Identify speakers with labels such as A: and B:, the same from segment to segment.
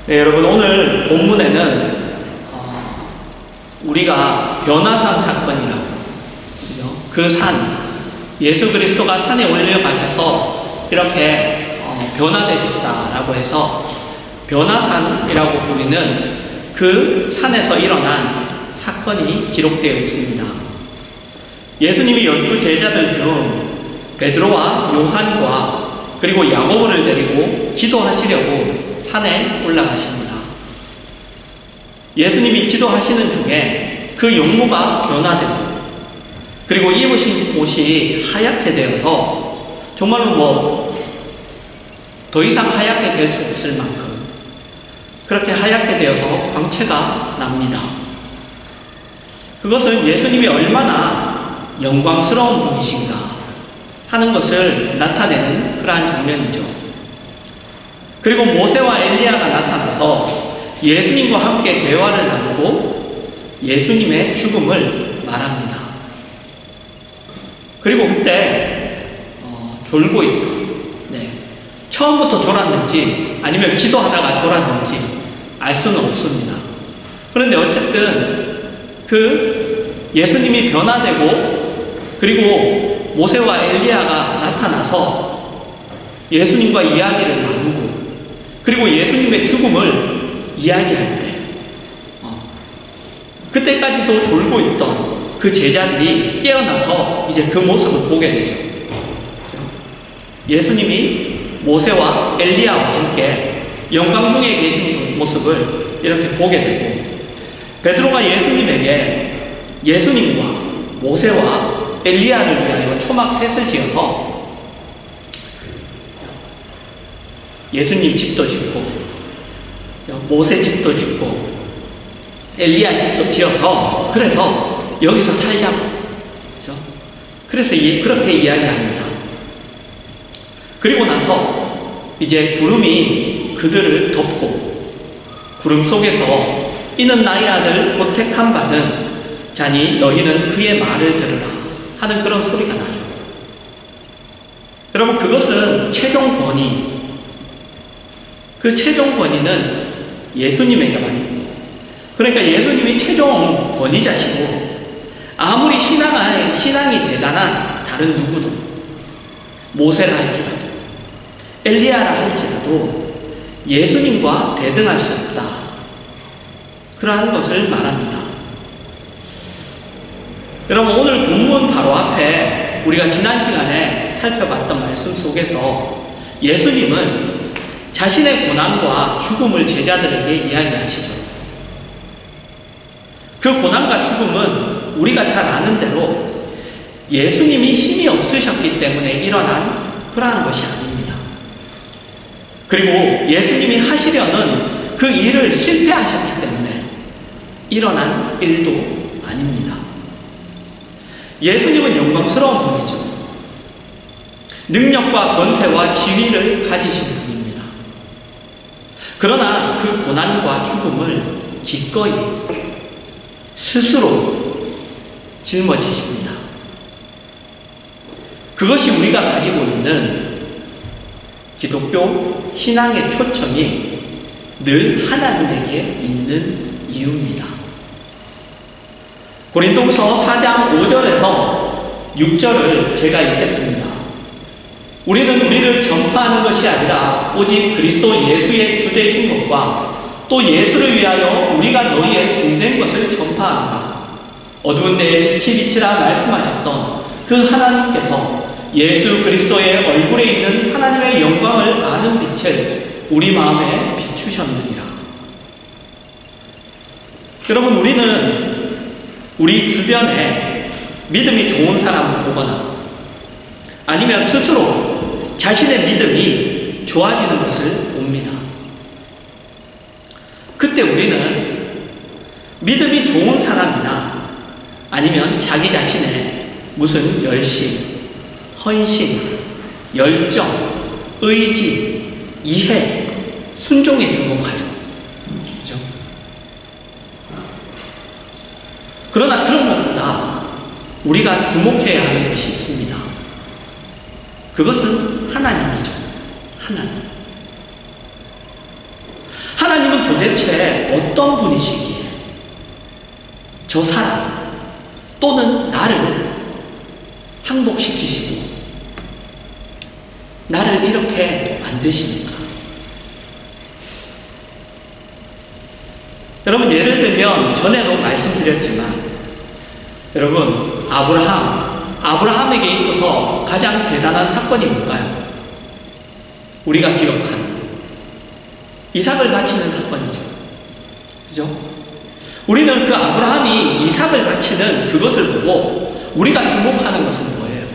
A: 네, 여러분, 오늘 본문에는 우리가 변화산 사건이라고, 그죠? 그 산, 예수 그리스도가 산에 올려가셔서 이렇게 변화되셨다라고 해서 변화산이라고 부르는 그 산에서 일어난 사건이 기록되어 있습니다. 예수님이 12 제자들 중 베드로와 요한과 그리고 야고보를 데리고 기도하시려고 산에 올라가십니다. 예수님이 기도하시는 중에 그 용모가 변화되고 그리고 입으신 옷이 하얗게 되어서 정말로 더 이상 하얗게 될 수 없을 만큼 그렇게 하얗게 되어서 광채가 납니다. 그것은 예수님이 얼마나 영광스러운 분이신가 하는 것을 나타내는 그러한 장면이죠. 그리고 모세와 엘리야가 나타나서 예수님과 함께 대화를 나누고 예수님의 죽음을 말합니다. 그리고 그때 졸고 있다. 네. 처음부터 졸았는지 아니면 기도하다가 졸았는지 알 수는 없습니다. 그런데 어쨌든 그 예수님이 변화되고 그리고 모세와 엘리야가 나타나서 예수님과 이야기를 나누고 그리고 예수님의 죽음을 이야기할 때 그때까지도 졸고 있던 그 제자들이 깨어나서 이제 그 모습을 보게 되죠. 예수님이 모세와 엘리야와 함께 영광 중에 계신 그 모습을 이렇게 보게 되고 베드로가 예수님에게 예수님과 모세와 엘리야를 위하여 초막셋을 지어서 예수님 집도 짓고 모세 집도 짓고 엘리야 집도 지어서 그래서 여기서 살자고, 그렇죠? 그래서 그렇게 이야기합니다. 그리고 나서 이제 구름이 그들을 덮고 구름 속에서 이는 나의 아들 곧 택함 받은 자니 너희는 그의 말을 들으라 하는 그런 소리가 나죠. 여러분, 그것은 최종 권위, 그 최종 권위는 예수님에게만 있고, 그러니까 예수님이 최종 권위자시고 아무리 신앙이 대단한 다른 누구도 모세라 할지라도 엘리야라 할지라도 예수님과 대등할 수 없다, 그러한 것을 말합니다. 여러분, 오늘 본문 바로 앞에 우리가 지난 시간에 살펴봤던 말씀 속에서 예수님은 자신의 고난과 죽음을 제자들에게 이야기하시죠. 그 고난과 죽음은 우리가 잘 아는 대로 예수님이 힘이 없으셨기 때문에 일어난 그러한 것이 아닙니다. 그리고 예수님이 하시려는 그 일을 실패하셨기 때문에 일어난 일도 아닙니다. 예수님은 영광스러운 분이죠. 능력과 권세와 지위를 가지신 분입니다. 그러나 그 고난과 죽음을 기꺼이 스스로 짊어지십니다. 그것이 우리가 가지고 있는 기독교 신앙의 초점이 늘 하나님에게 있는 이유입니다. 고린도후서 4장 5절에서 6절을 제가 읽겠습니다. 우리는 우리를 전파하는 것이 아니라 오직 그리스도 예수의 주되신 것과 또 예수를 위하여 우리가 너희의 종된 것을 전파하노라. 어두운 데에 빛이 비치라 말씀하셨던 그 하나님께서 예수 그리스도의 얼굴에 있는 하나님의 영광을 아는 빛을 우리 마음에 비추셨느니라. 여러분, 우리는 우리 주변에 믿음이 좋은 사람을 보거나 아니면 스스로 자신의 믿음이 좋아지는 것을 봅니다. 그때 우리는 믿음이 좋은 사람이나 아니면 자기 자신의 무슨 열심, 헌신, 열정, 의지, 이해, 순종에 주목하죠. 그렇죠? 그러나 그런 것보다 우리가 주목해야 하는 것이 있습니다. 그것은 하나님이죠. 하나님. 하나님은 도대체 어떤 분이시기에 저 사람 또는 나를 항복시키시고 나를 이렇게 만드십니까? 여러분, 예를 들면 전에도 말씀드렸지만 여러분, 아브라함에게 있어서 가장 대단한 사건이 뭘까요? 우리가 기억하는 이삭을 바치는 사건이죠. 그죠? 우리는 그 아브라함이 이삭을 바치는 그것을 보고 우리가 주목하는 것은 뭐예요?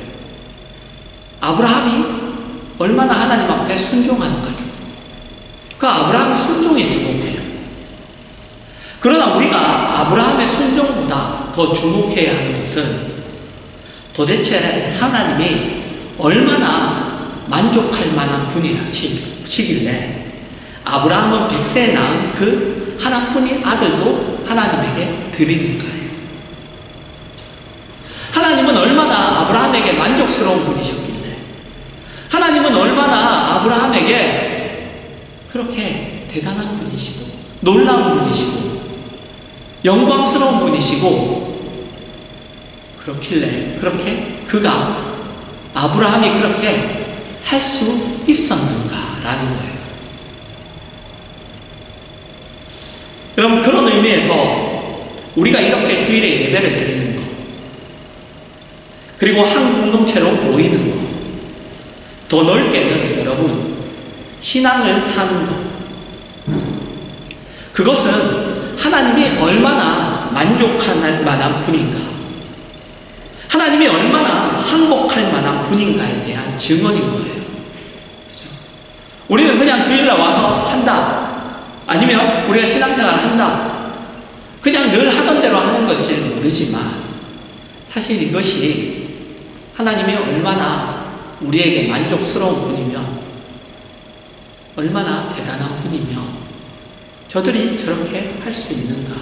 A: 아브라함이 얼마나 하나님 앞에 순종하는가죠. 그 아브라함의 순종에 주목해요. 그러나 우리가 아브라함의 순종보다 더 주목해야 하는 것은 도대체 하나님이 얼마나 만족할 만한 분이시길래 아브라함은 100세에 낳은 그 하나뿐인 아들도 하나님에게 드리는가요? 하나님은 얼마나 아브라함에게 만족스러운 분이셨길래 하나님은 얼마나 아브라함에게 그렇게 대단한 분이시고 놀라운 분이시고 영광스러운 분이시고 그렇길래 그렇게 그가 아브라함이 그렇게 할 수 있었는가라는 거예요. 여러분, 그런 의미에서 우리가 이렇게 주일에 예배를 드리는 것, 그리고 한 공동체로 모이는 것, 더 넓게는 여러분 신앙을 사는 것, 그것은 하나님이 얼마나 만족할 만한 분인가, 하나님이 얼마나 항복할 만한 분인가에 대한 증언인 거예요. 그렇죠? 우리는 그냥 주일날 와서 한다, 아니면 우리가 신앙생활을 한다, 그냥 늘 하던 대로 하는 것일지 모르지만 사실 이것이 하나님이 얼마나 우리에게 만족스러운 분이며 얼마나 대단한 분이며 저들이 저렇게 할 수 있는가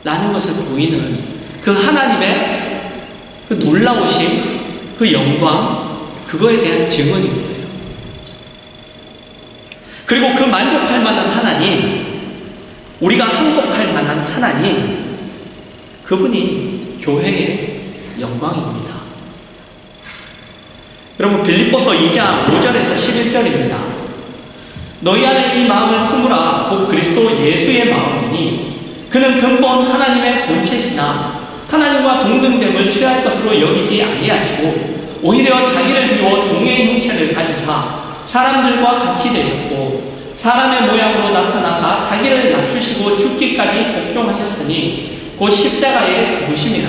A: 라는 것을 보이는 그 하나님의 그 놀라우심, 그 영광, 그거에 대한 증언인 거예요. 그리고 그 만족할 만한 하나님, 우리가 항복할 만한 하나님, 그분이 교회의 영광입니다. 여러분, 빌립보서 2장 5절에서 11절입니다. 너희 안에 이 마음을 품으라. 곧 그리스도 예수의 마음이니 그는 근본 하나님의 본체시나 하나님과 동등됨을 취할 것으로 여기지 아니하시고 오히려 자기를 비워 종의 형체를 가지사 사람들과 같이 되셨고 사람의 모양으로 나타나사 자기를 낮추시고 죽기까지 복종하셨으니 곧 십자가에 죽으심이라.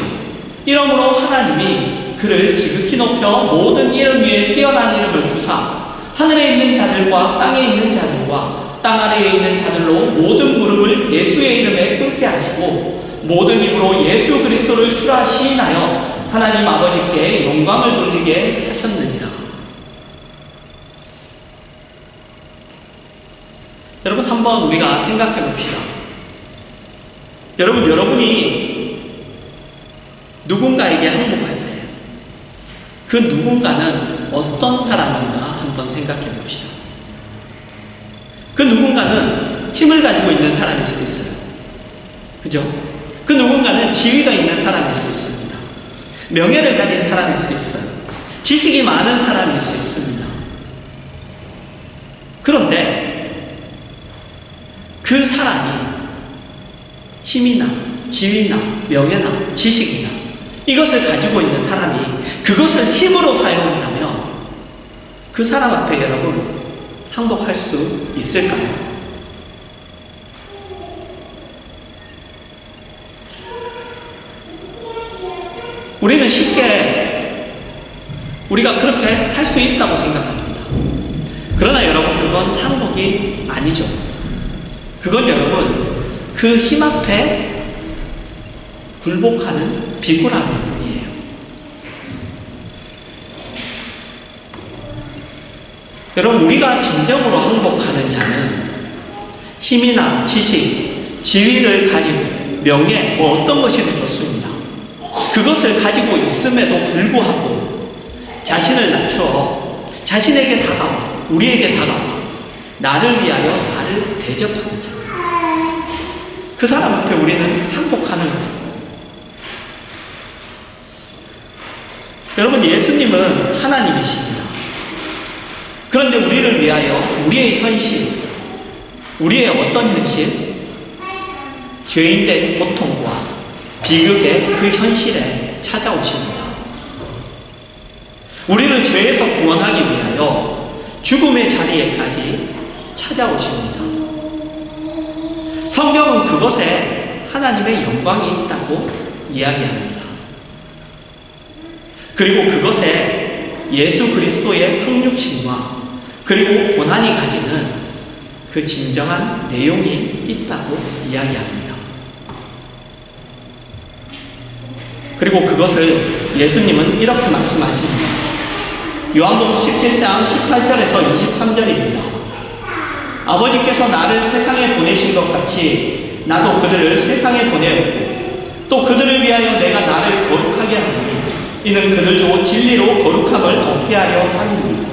A: 이러므로 하나님이 그를 지극히 높여 모든 이름 위에 뛰어난 이름을 주사 하늘에 있는 자들과 땅에 있는 자들과 땅 아래에 있는 자들로 모든 무릎을 예수의 이름에 꿇게 하시고 모든 입으로 예수 그리스도를 주라 시인하여 하나님 아버지께 영광을 돌리게 하셨느니라. 여러분, 한번 우리가 생각해 봅시다. 여러분이 누군가에게 항복할 때 그 누군가는 어떤 사람인가 한번 생각해 봅시다. 그 누군가는 힘을 가지고 있는 사람일 수 있어요. 그죠? 그 누군가는 지위가 있는 사람일 수 있습니다. 명예를 가진 사람일 수 있어요. 지식이 많은 사람일 수 있습니다. 그런데 그 사람이 힘이나 지위나 명예나 지식이나 이것을 가지고 있는 사람이 그것을 힘으로 사용한다면 그 사람 앞에 여러분 항복할 수 있을까요? 우리는 쉽게 우리가 그렇게 할 수 있다고 생각합니다. 그러나 여러분, 그건 항복이 아니죠. 그건 여러분 그 힘 앞에 굴복하는 비굴함일 뿐이에요. 여러분, 우리가 진정으로 항복하는 자는 힘이나 지식, 지위를 가지고 명예, 어떤 것이든 좋습니다. 그것을 가지고 있음에도 불구하고 자신을 낮추어 자신에게 다가와 우리에게 다가와 나를 위하여 나를 대접하는 자, 그 사람 앞에 우리는 항복하는 거죠. 여러분, 예수님은 하나님이십니다. 그런데 우리를 위하여 우리의 현실, 우리의 어떤 현실? 죄인된 고통과 비극의 그 현실에 찾아오십니다. 우리를 죄에서 구원하기 위하여 죽음의 자리에까지 찾아오십니다. 성경은 그것에 하나님의 영광이 있다고 이야기합니다. 그리고 그것에 예수 그리스도의 성육신과 그리고 고난이 가지는 그 진정한 내용이 있다고 이야기합니다. 그리고 그것을 예수님은 이렇게 말씀하십니다. 요한복음 17장 18절에서 23절입니다. 아버지께서 나를 세상에 보내신 것 같이 나도 그들을 세상에 보내었고 또 그들을 위하여 내가 나를 거룩하게 하니 이는 그들도 진리로 거룩함을 얻게 하려 함입니다.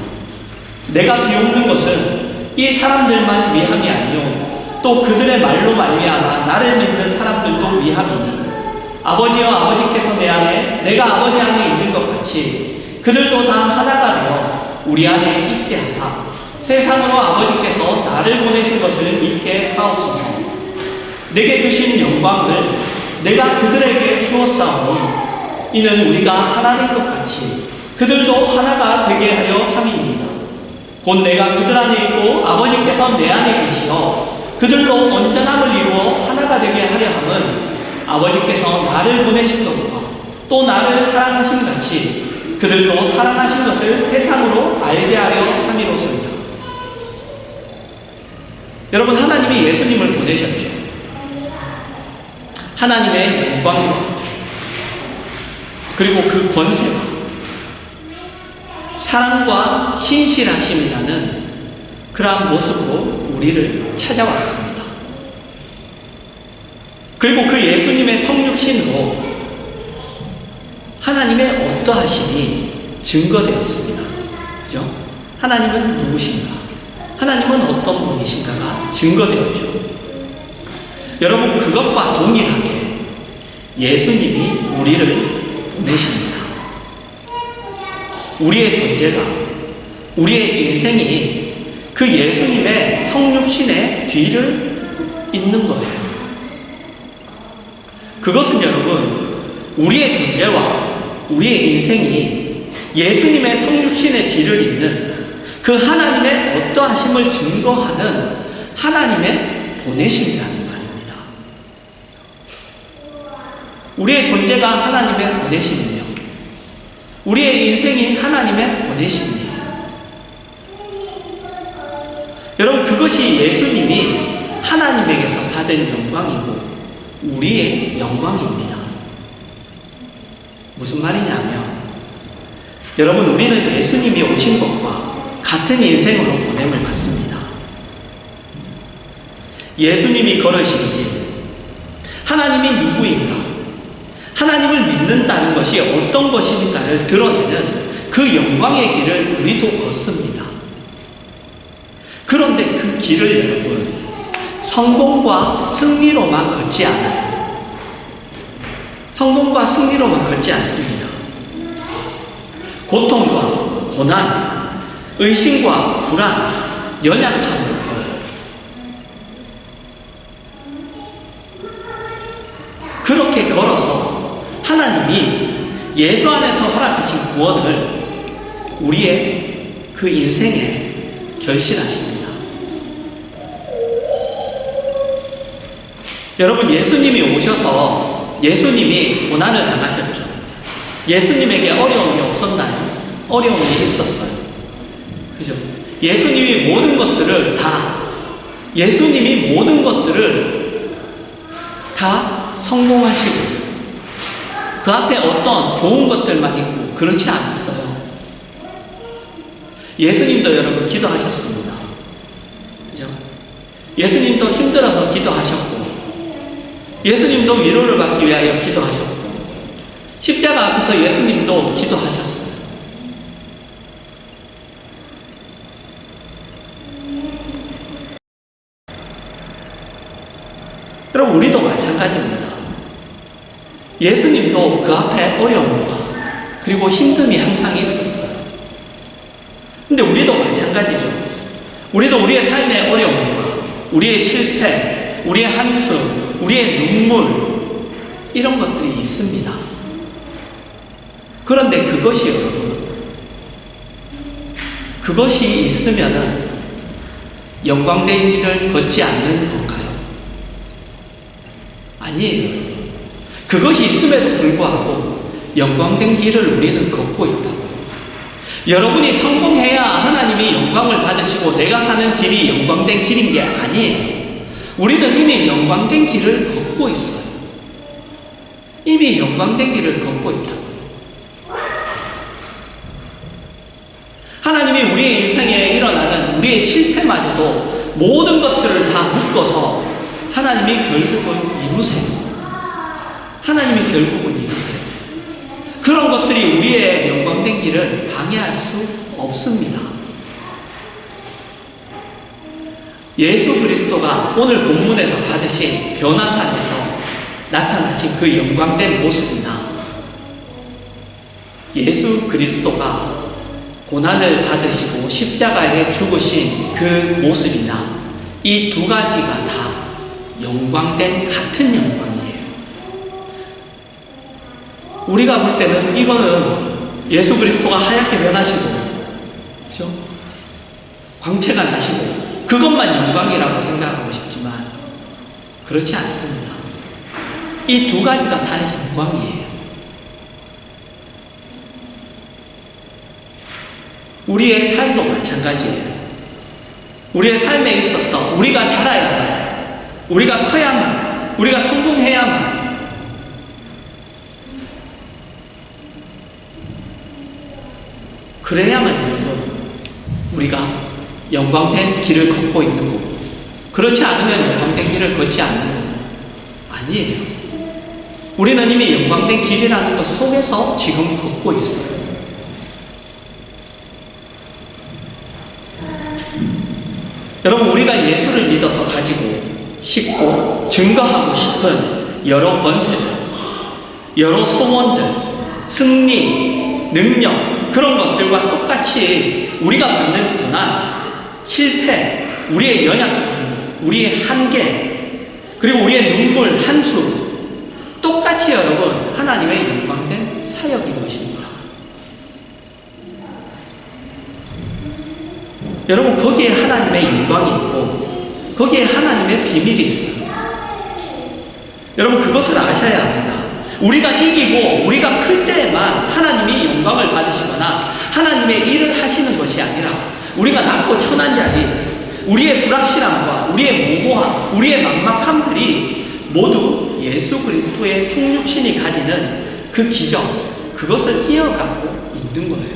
A: 내가 비웃는 것은 이 사람들만 위함이 아니요 또 그들의 말로 말미암아 나를 믿는 사람들도 위함이니 아버지여 아버지께서 내 안에 내가 아버지 안에 있는 것 같이 그들도 다 하나가 되어 우리 안에 있게 하사 세상으로 아버지께서 나를 보내신 것을 믿게 하옵소서. 내게 주신 영광을 내가 그들에게 주었사오니 이는 우리가 하나된 것 같이 그들도 하나가 되게 하려 함입니다. 곧 내가 그들 안에 있고 아버지께서 내 안에 계시어 그들로 온전함을 이루어 하나가 되게 하려 함은 아버지께서 나를 보내신 것과 또 나를 사랑하신 같이 그들도 사랑하신 것을 세상으로 알게 하려 함이로소이다. 여러분, 하나님이 예수님을 보내셨죠. 하나님의 영광과 그리고 그 권세와 사랑과 신실하심이라는 그러한 모습으로 우리를 찾아왔습니다. 그리고 그 예수님의 성육신으로 하나님의 어떠하심이 증거되었습니다. 그죠? 하나님은 누구신가? 하나님은 어떤 분이신가가 증거되었죠. 여러분, 그것과 동일하게 예수님이 우리를 보내십니다. 우리의 존재가, 우리의 인생이 그 예수님의 성육신의 뒤를 잇는 거예요. 그것은 여러분, 우리의 존재와 우리의 인생이 예수님의 성육신의 뒤를 잇는 그 하나님의 어떠하심을 증거하는 하나님의 보내심이라는 말입니다. 우리의 존재가 하나님의 보내심이며 우리의 인생이 하나님의 보내심입니다. 여러분, 그것이 예수님이 하나님에게서 받은 영광이고 우리의 영광입니다. 무슨 말이냐면 여러분, 우리는 예수님이 오신 것과 같은 인생으로 보냄을 받습니다. 예수님이 걸으신 길, 하나님이 누구인가, 하나님을 믿는다는 것이 어떤 것인가를 드러내는 그 영광의 길을 우리도 걷습니다. 그런데 그 길을 여러분, 성공과 승리로만 걷지 않아요. 성공과 승리로만 걷지 않습니다. 고통과 고난, 의심과 불안, 연약함을 걸어요. 그렇게 걸어서 하나님이 예수 안에서 허락하신 구원을 우리의 그 인생에 결실하십니다. 여러분, 예수님이 오셔서 예수님이 고난을 당하셨죠. 예수님에게 어려움이 없었나요? 어려움이 있었어요. 그죠? 예수님이 모든 것들을 다 성공하시고 그 앞에 어떤 좋은 것들만 있고 그렇지 않았어요. 예수님도 여러분 기도하셨습니다. 그죠? 예수님도 힘들어서 기도하셨고 예수님도 위로를 받기 위하여 기도하셨고 십자가 앞에서 예수님도 기도하셨어요. 여러분, 우리도 마찬가지입니다. 예수님도 그 앞에 어려움과 그리고 힘듦이 항상 있었어요. 근데 우리도 마찬가지죠. 우리도 우리의 삶의 어려움과 우리의 실패, 우리의 한숨, 우리의 눈물, 이런 것들이 있습니다. 그런데 그것이 여러분, 그것이 있으면은 영광된 길을 걷지 않는 건가요? 아니에요. 그것이 있음에도 불구하고 영광된 길을 우리는 걷고 있다고요. 여러분이 성공해야 하나님이 영광을 받으시고 내가 사는 길이 영광된 길인 게 아니에요. 우리는 이미 영광된 길을 걷고 있어요. 이미 영광된 길을 걷고 있다고요. 하나님이 우리의 인생에 일어나는 우리의 실패마저도 모든 것들을 다 묶어서 하나님이 결국은 이루세요. 하나님이 결국은 이루세요. 그런 것들이 우리의 영광된 길을 방해할 수 없습니다. 예수 그리스도가 오늘 본문에서 받으신 변화산에서 나타나신 그 영광된 모습이나 예수 그리스도가 고난을 받으시고 십자가에 죽으신 그 모습이나 이 두 가지가 다 영광된 같은 영광이에요. 우리가 볼 때는 이거는 예수 그리스도가 하얗게 변하시고, 그렇죠? 광채가 나시고 그것만 영광이라고 생각하고 싶지만 그렇지 않습니다. 이 두 가지가 다 영광이에요. 우리의 삶도 마찬가지예요. 우리의 삶에 있었던 우리가 자라야만, 우리가 커야만, 우리가 성공해야만, 그래야만 여러분 우리가 영광된 길을 걷고 있는 거고, 그렇지 않으면 영광된 길을 걷지 않는 거고 아니에요. 우리는 이미 영광된 길이라는 것 속에서 지금 걷고 있어요. 여러분, 우리가 예수를 믿어서 가지고 싶고 증거하고 싶은 여러 권세들, 여러 소원들, 승리, 능력, 그런 것들과 똑같이 우리가 받는 고난, 실패, 우리의 연약함, 우리의 한계, 그리고 우리의 눈물, 한숨, 똑같이 여러분 하나님의 영광된 사역인 것입니다. 여러분, 거기에 하나님의 영광이 있고 거기에 하나님의 비밀이 있어요. 여러분, 그것을 아셔야 합니다. 우리가 이기고 우리가 클 때에만 하나님이 영광을 받으시거나 하나님의 일을 하시는 것이 아니라 우리가 낮고 천한 자리, 우리의 불확실함과 우리의 모호함, 우리의 막막함들이 모두 예수 그리스도의 성육신이 가지는 그 기적, 그것을 이어가고 있는 거예요.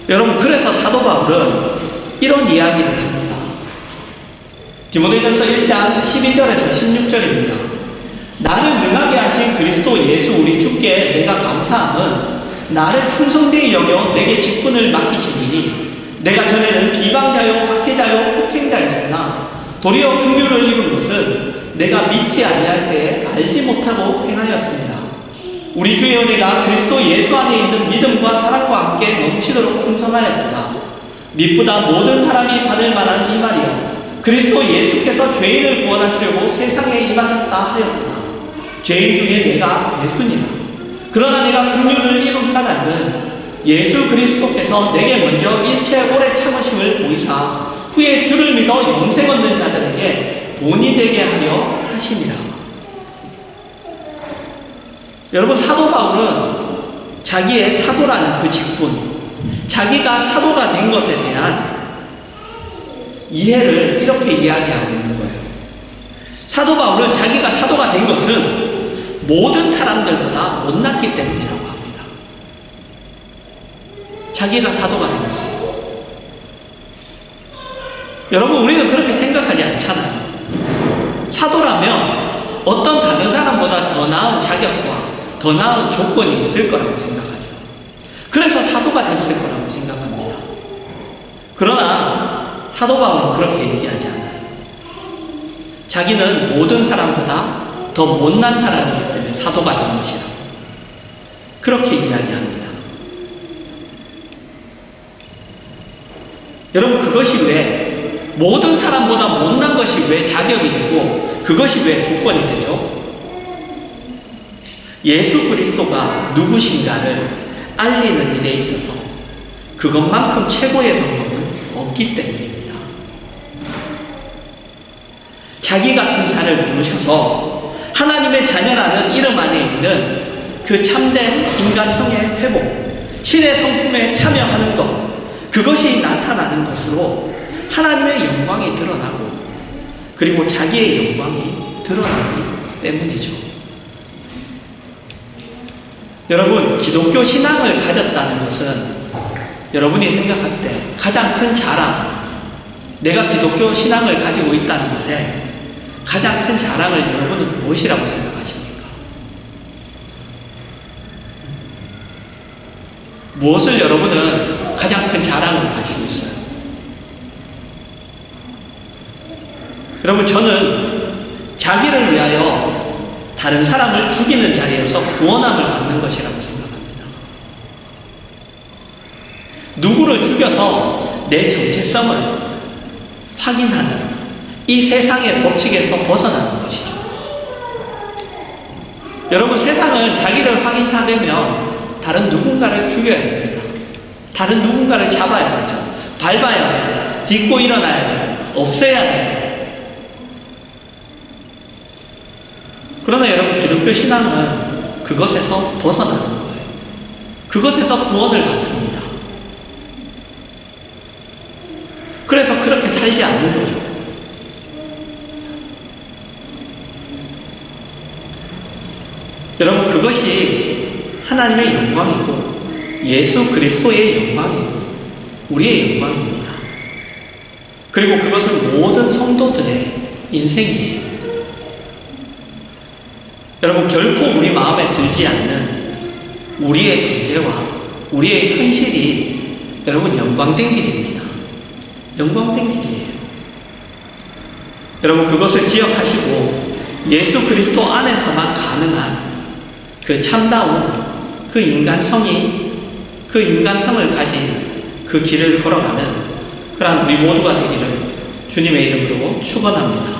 A: 여러분, 그래서 사도 바울은 이런 이야기를 합니다. 디모데전서 1장 12절에서 16절입니다. 나를 능하게 하신 그리스도 예수 우리 주께 내가 감사함은 나를 충성되이 여겨 내게 직분을 맡기시니 내가 전에는 비방자요 박해자요 폭행자였으나 도리어 긍휼을 입은 것은 내가 믿지 아니할 때에 알지 못하고 행하였습니다. 우리 주의 은혜가 그리스도 예수 안에 있는 믿음과 사랑과 함께 넘치도록 풍성하였구나. 미쁘다 모든 사람이 받을 만한 이 말이여, 그리스도 예수께서 죄인을 구원하시려고 세상에 임하셨다 하였구나. 죄인 중에 내가 괴순이라. 그러나 내가 긍휼을 입은 까닭은 예수 그리스도께서 내게 먼저 일체 오래 참으심을 보이사 후에 주를 믿어 영생 얻는 자들에게 본이 되게 하려 하심이라. 여러분, 사도 바울은 자기의 사도라는 그 직분, 자기가 사도가 된 것에 대한 이해를 이렇게 이야기하고 있는 거예요. 사도 바울은 자기가 사도가 된 것은 모든 사람들보다 못났기 때문이라고 합니다. 자기가 사도가 된 것은. 여러분, 우리는 그렇게 생각하지 않잖아요. 사도라면 어떤 다른 사람보다 더 나은 자격과 더 나은 조건이 있을 거라고 생각하죠. 그래서 사도가 됐을 거라고 생각합니다. 그러나 사도 바울은 그렇게 얘기하지 않아요. 자기는 모든 사람보다 더 못난 사람이기 때문에 사도가 된 것이라고 그렇게 이야기합니다. 여러분, 그것이 왜 모든 사람보다 못난 것이 왜 자격이 되고 그것이 왜 조건이 되죠? 예수 그리스도가 누구신가를 알리는 일에 있어서 그것만큼 최고의 방법은 없기 때문입니다. 자기 같은 자를 부르셔서 하나님의 자녀라는 이름 안에 있는 그 참된 인간성의 회복, 신의 성품에 참여하는 것, 그것이 나타나는 것으로 하나님의 영광이 드러나고 그리고 자기의 영광이 드러나기 때문이죠. 여러분, 기독교 신앙을 가졌다는 것은 여러분이 생각할 때 가장 큰 자랑, 내가 기독교 신앙을 가지고 있다는 것에 가장 큰 자랑을 여러분은 무엇이라고 생각하십니까? 무엇을 여러분은 가장 큰 자랑을 가지고 있어요? 여러분, 저는 자기를 위하여 다른 사람을 죽이는 자리에서 구원함을 받는 것이라고 생각합니다. 누구를 죽여서 내 정체성을 확인하는 이 세상의 법칙에서 벗어나는 것이죠. 여러분, 세상은 자기를 확인하려면 다른 누군가를 죽여야 됩니다. 다른 누군가를 잡아야 되죠. 밟아야 되고, 딛고 일어나야 되고, 없애야 되고. 그러나 여러분, 기독교 신앙은 그것에서 벗어나는 거예요. 그것에서 구원을 받습니다. 그래서 그렇게 살지 않는 거죠. 여러분, 그것이 하나님의 영광이고 예수 그리스도의 영광이고 우리의 영광입니다. 그리고 그것은 모든 성도들의 인생이에요. 여러분, 결코 우리 마음에 들지 않는 우리의 존재와 우리의 현실이 여러분 영광된 길입니다. 영광된 길이에요. 여러분, 그것을 기억하시고 예수 그리스도 안에서만 가능한 그 참다운 그 인간성이, 그 인간성을 가진 그 길을 걸어가는 그러한 우리 모두가 되기를 주님의 이름으로 축원합니다.